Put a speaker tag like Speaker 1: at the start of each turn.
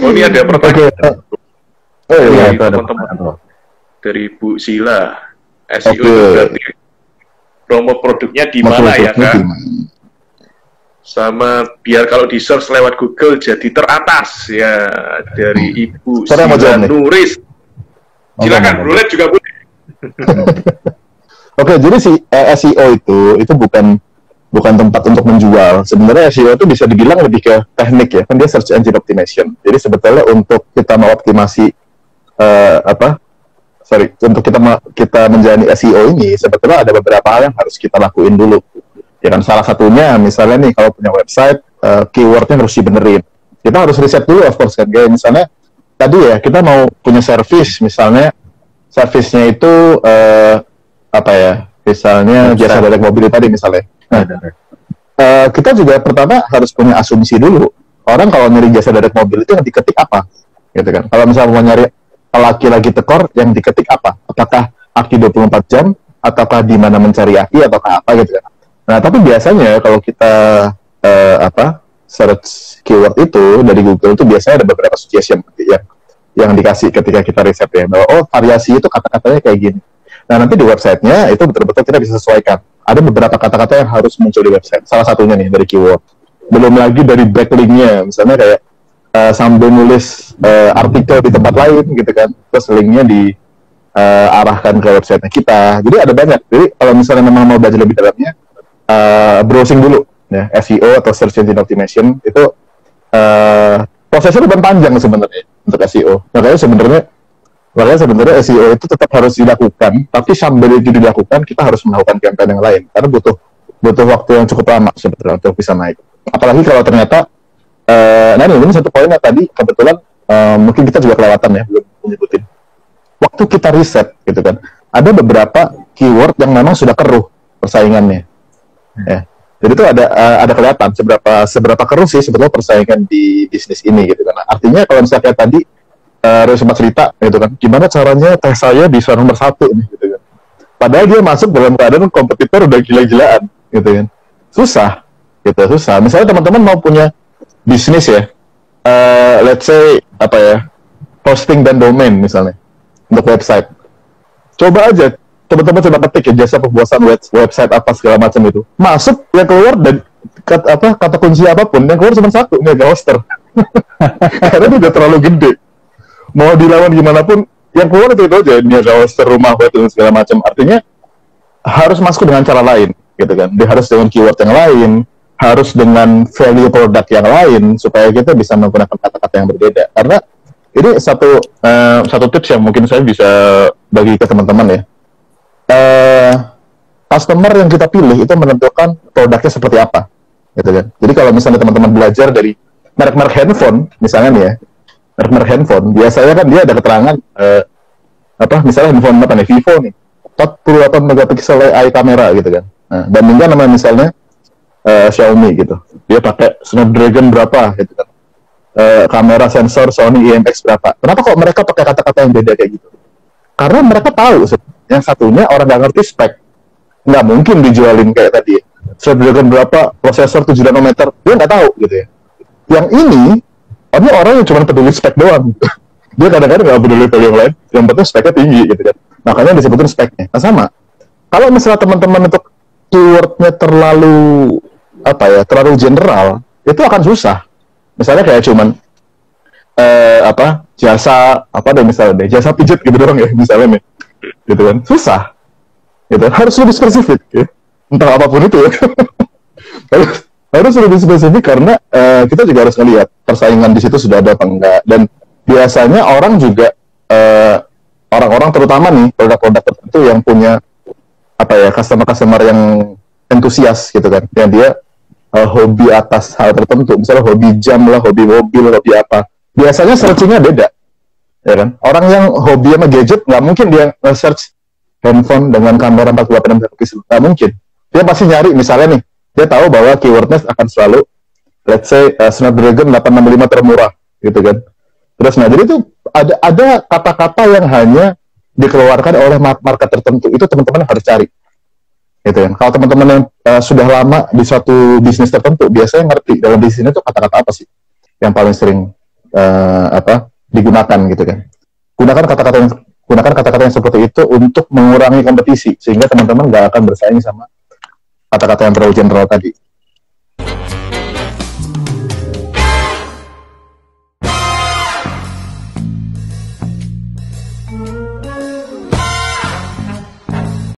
Speaker 1: Oh, ini ada pertanyaan.
Speaker 2: Oh iya,
Speaker 1: Dari teman-teman. Dari Bu Sila. SEO itu berarti promo produknya di mana ya, Kak? Sama biar kalau di search lewat Google jadi teratas ya, dari Ibu Sila Nuris. Silakan, Rolet juga boleh.
Speaker 2: Oke, jadi si SEO itu bukan tempat untuk menjual. Sebenarnya SEO itu bisa dibilang lebih ke teknik ya, kan dia search engine optimization. Jadi sebetulnya untuk kita mengoptimasi untuk kita menjalani SEO ini, sebetulnya ada beberapa hal yang harus kita lakuin dulu. Ya kan, salah satunya misalnya nih kalau punya website, keywordnya harus dibenerin. Kita harus riset dulu, of course kan. Kayak misalnya tadi ya, kita mau punya service, misalnya service-nya itu misalnya jasa direct mobil tadi misalnya. Nah, kita juga pertama harus punya asumsi dulu. Orang kalau nyari jasa direct mobil itu yang diketik apa, gitu kan? Kalau misalnya mau nyari laki-laki tekor, yang diketik apa? Apakah aki 24 jam, ataukah di mana mencari aki, ataukah apa gitu kan? Nah, tapi biasanya kalau kita search keyword itu dari Google itu biasanya ada beberapa suggestion yang dikasih ketika kita riset ya, bahwa variasi itu kata-katanya kayak gini. Nah, nanti di websitenya itu betul-betul kita bisa sesuaikan. Ada beberapa kata-kata yang harus muncul di website. Salah satunya nih dari keyword. Belum lagi dari backlink-nya, misalnya kayak sambil nulis artikel di tempat lain gitu kan, terus linknya diarahkan ke websitenya kita. Jadi ada banyak. Jadi kalau misalnya memang mau belajar lebih dalamnya, browsing dulu ya, SEO atau search engine optimization itu prosesnya lebih panjang sebenarnya untuk SEO. Makanya sebenarnya SEO itu tetap harus dilakukan, tapi sambil itu dilakukan kita harus melakukan campaign yang lain karena butuh waktu yang cukup lama sebetulnya untuk bisa naik. Apalagi kalau ternyata ini satu poinnya tadi kebetulan mungkin kita juga kelewatan ya, belum menyebutin. Waktu kita riset gitu kan, ada beberapa keyword yang memang sudah keruh persaingannya. Ya. Jadi itu ada kelihatan seberapa keruh sih sebetulnya persaingan di bisnis ini gitu kan. Artinya kalau misalnya kayak tadi Rio sempat cerita gitu kan, gimana caranya teh saya bisa nomor 1 nih gitu kan. Padahal dia masuk dalam keadaan kompetitor udah gila-gilaan gitu kan. Susah. Misalnya teman-teman mau punya bisnis ya, let's say hosting dan domain misalnya untuk website. Coba aja teman-teman coba ketik ya jasa pembuatan website apa segala macam itu. Masuk yang keluar dan kata kunci apapun yang keluar cuma satu, mega hoster. Karena itu udah terlalu gede. Mau dilawan gimana pun yang keluar itu aja, mega hoster, rumah web dan segala macam. Artinya harus masuk dengan cara lain gitu kan. Dia harus dengan keyword yang lain, harus dengan value produk yang lain supaya kita bisa menggunakan kata-kata yang berbeda. Karena ini satu tips yang mungkin saya bisa bagi ke teman-teman ya. Customer yang kita pilih itu menentukan produknya seperti apa, gitu kan. Jadi kalau misalnya teman-teman belajar dari merek-merek handphone, misalnya nih ya, merek-merek handphone, biasanya kan dia ada keterangan misalnya handphone Vivo nih, 48 megapiksel AI kamera gitu kan. Nah, bandingkan sama misalnya Xiaomi gitu, dia pakai Snapdragon berapa gitu kan, kamera sensor Sony IMX berapa. Kenapa kok mereka pakai kata-kata yang beda kayak gitu? Karena mereka tahu yang satunya orang nggak ngerti spek, nggak mungkin dijualin kayak tadi Snapdragon berapa, prosesor 7 nanometer, dia nggak tahu gitu ya. Yang ini orang yang cuma peduli spek doang. Dia kadang-kadang nggak peduli value yang lain, yang penting speknya tinggi gitu kan. Makanya disebutin speknya. Nah sama, kalau misalnya teman-teman untuk keywordnya terlalu general, itu akan susah. Misalnya kayak cuman jasa jasa pijat gitu doang ya misalnya nih, gitu kan, susah gitu, harus lebih spesifik ya, entah apapun itu ya. harus lebih spesifik karena kita juga harus ngelihat persaingan di situ sudah ada apa enggak. Dan biasanya orang juga orang-orang terutama nih produk-produk tertentu yang punya customer yang entusias gitu kan, yang dia hobi atas hal tertentu, misalnya hobi jam lah, hobi mobil, hobi apa, biasanya searchingnya beda, ya kan? Orang yang hobi sama gadget nggak mungkin dia search handphone dengan kamera 48 megapiksel, nggak mungkin. Dia pasti nyari, misalnya nih, dia tahu bahwa keywordnya akan selalu, let's say Snapdragon 865 termurah, gitu kan? Terus nah, jadi itu ada kata-kata yang hanya dikeluarkan oleh market tertentu, itu teman-teman harus cari. gitu kan. Kalau teman-teman yang sudah lama di suatu bisnis tertentu, biasanya ngerti dalam bisnis itu kata-kata apa sih yang paling sering digunakan gitu kan. Gunakan kata-kata yang seperti itu untuk mengurangi kompetisi, sehingga teman-teman nggak akan bersaing sama kata-kata yang terlalu general tadi.